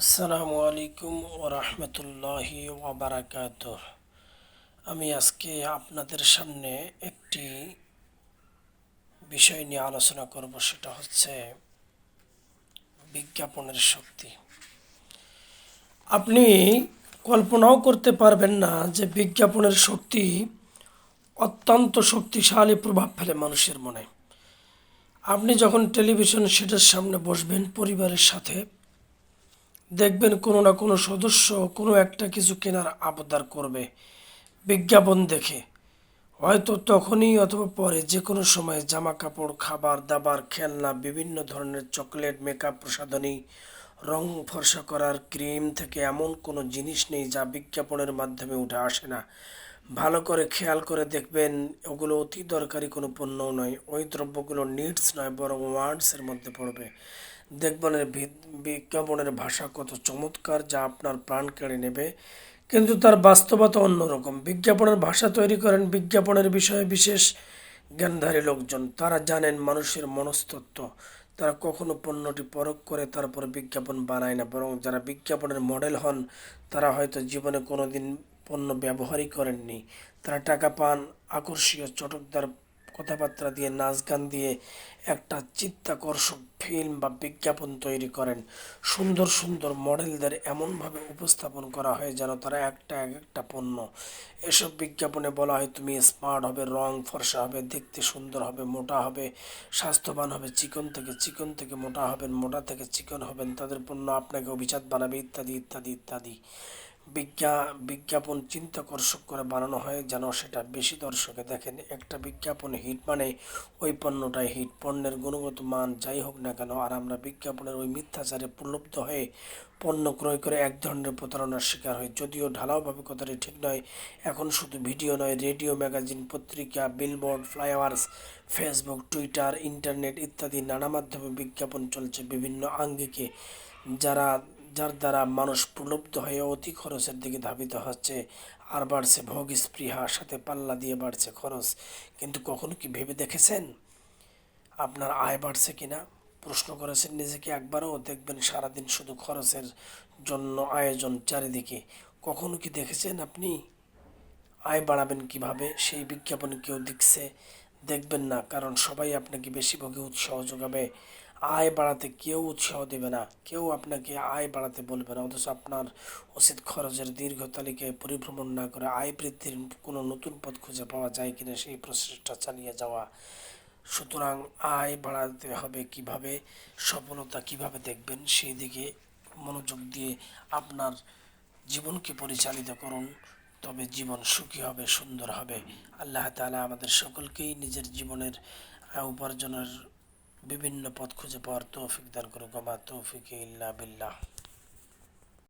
আসসালামু আলাইকুম ওরহমতুল্লাহি ওয়াবারাকাতুহ। আমি আজকে আপনাদের সামনে একটি বিষয় নিয়ে আলোচনা করব, সেটা হচ্ছে বিজ্ঞাপনের শক্তি। আপনি কল্পনাও করতে পারবেন না যে বিজ্ঞাপনের শক্তি অত্যন্ত শক্তিশালী প্রভাব ফেলে মানুষের মনে। আপনি যখন টেলিভিশন সেটের সামনে বসবেন পরিবারের সাথে, দেখবেন কোনো না কোনো সদস্য কোনো একটা কিছু কেনার আবদার করবে বিজ্ঞাপন দেখে। হয়তো তখনই অথবা পরে যে কোনো সময় জামা কাপড়, খাবার দাবার, খেলনা, বিভিন্ন ধরনের চকলেট, মেকআপ, প্রসাধনী, রং ফর্সা করার ক্রিম থেকে এমন কোনো জিনিস নেই যা বিজ্ঞাপনের মাধ্যমে উঠে আসে না। ভালো করে খেয়াল করে দেখবেন, ওগুলো অতি দরকারি কোনো পণ্যও নয়। ওই দ্রব্যগুলো নিডস নয়, বরং ওয়ান্টসের মধ্যে পড়বে। দেখবেন বিজ্ঞাপনের ভাষা কত চমৎকার, যা আপনার প্রাণ কেড়ে নেবে, কিন্তু তার বাস্তবতা অন্যরকম। বিজ্ঞাপনের ভাষা তৈরি করেন বিজ্ঞাপনের বিষয়ে বিশেষ জ্ঞানধারী লোকজন। তারা জানেন মানুষের মনস্তত্ত্ব। তারা কখনো পণ্যটি পরখ করে তারপর বিজ্ঞাপন বানায় না, বরং যারা বিজ্ঞাপনের মডেল হন তারা হয়তো জীবনে কোনো দিন পণ্য ব্যবহারই করেননি। তারা টাকা পান আকর্ষণীয় চটকদার কথাবার্তা দিয়ে, নাচ গান দিয়ে একটা চিত্তাকর্ষক ফিল্ম বা বিজ্ঞাপন তৈরি করেন। সুন্দর সুন্দর মডেলদের এমনভাবে উপস্থাপন করা হয় যেন তারা এক একটা পণ্য। এসব বিজ্ঞাপনে বলা হয় তুমি স্মার্ট হবে, রং ফর্সা হবে, দেখতে সুন্দর হবে, মোটা হবে, স্বাস্থ্যবান হবে, চিকন থেকে মোটা হবেন, মোটা থেকে চিকন হবেন, তাদের পণ্য আপনাকে অভিজাত বানাবে, ইত্যাদি ইত্যাদি ইত্যাদি। বিজ্ঞাপন চিন্তাকর্ষক করে বানানো হয় যেন সেটা বেশি দর্শকে দেখেন। একটা বিজ্ঞাপন হিট মানে ওই পণ্যটাই হিট। পণ্যের গুণগত মান যাই হোক না কেন, আর আমরা বিজ্ঞাপনের ওই মিথ্যাচারে প্রলুব্ধ হয়ে পণ্য ক্রয় করে এক ধরনের প্রতারণার শিকার হয়। যদিও ঢালাওভাবে কথাটি ঠিক নয়। এখন শুধু ভিডিও নয়, রেডিও, ম্যাগাজিন, পত্রিকা, বিলবোর্ড, ফ্লাইওভার্স, ফেসবুক, টুইটার, ইন্টারনেট ইত্যাদি নানা মাধ্যমে বিজ্ঞাপন চলছে বিভিন্ন আঙ্গিকে, যারা যার দ্বারা মানুষ প্রলুব্ধ হয়ে অতি খরচের দিকে ধাবিত হচ্ছে। আর বাড়ছে ভোগ স্পৃহা, সাথে পাল্লা দিয়ে বাড়ছে খরচ। কিন্তু কখনো কি ভেবে দেখেছেন আপনার আয় বাড়ছে কিনা? প্রশ্ন করেছেন নিজেকে একবারও? দেখবেন সারাদিন শুধু খরচের জন্য আয়োজন চারিদিকে। কখনো কি দেখেছেন আপনি আয় বাড়াবেন কিভাবে সেই বিজ্ঞাপনে কেউ দেখছে? দেখবেন না, কারণ সবাই আপনাকে বেশিরভাগই উৎসাহ যোগাবে। আয় বাড়াতে কেউ উৎসাহ দেবে না, কেউ আপনাকে আয় বাড়াতে বলবে না। অথচ আপনার উচিত খরচের দীর্ঘ তালিকায় পরিভ্রমণ না করে আয় বৃদ্ধির কোনো নতুন পথ খুঁজে পাওয়া যায় কিনা সেই প্রচেষ্টা চালিয়ে যাওয়া। সুতরাং আয় বাড়াতে হবে কিভাবে, সফলতা কিভাবে দেখবেন, সেই দিকে মনোযোগ দিয়ে আপনার জীবনকে পরিচালিত করুন। তবে জীবন সুখী হবে, সুন্দর হবে। আল্লাহ তাআলা আমাদের সকলকেই নিজের জীবনের উপার্জনের বিভিন্ন পথ খুঁজে পাওয়ার তৌফিক দান করুক। ওয়া মা তৌফিক ইল্লা বিল্লাহ।